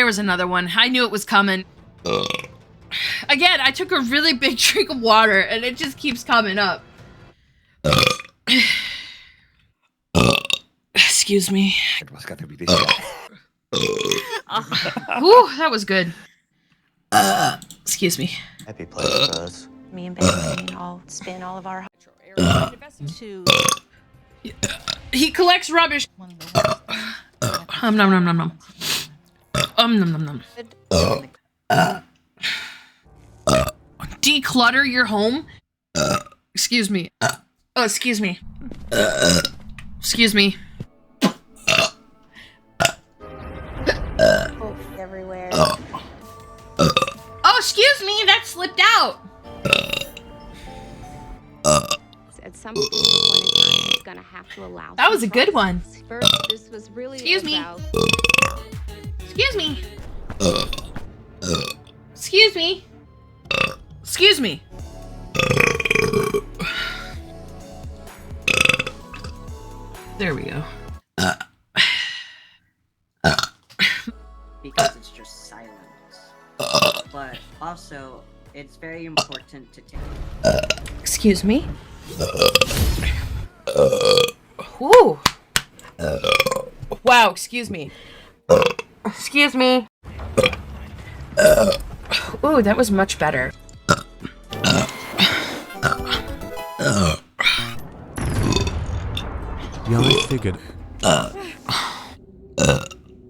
there was another one. I knew it was coming. Again, I took a really big drink of water and it just keeps coming up. Excuse me. Ooh, that was good. Excuse me. Happy place for us. Me and Benjamin all spin all of our to. He collects rubbish. Nom nom nom nom. Nom nom nom. Declutter your home. Excuse me. Excuse me. Excuse me. Everywhere. Oh, excuse me. That slipped out. At some point in time, he's gonna have to allow. That was a good one. First, this was really Excuse me. about... Excuse me. Excuse me. Excuse me. There we go. Because it's just silence. But also, it's very important to take. Excuse me. Woo. Wow, excuse me. Excuse me. Ooh, that was much better. Yeah, I figured.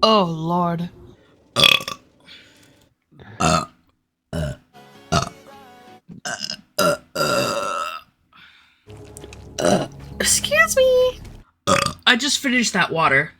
Oh, Lord. Excuse me. I just finished that water.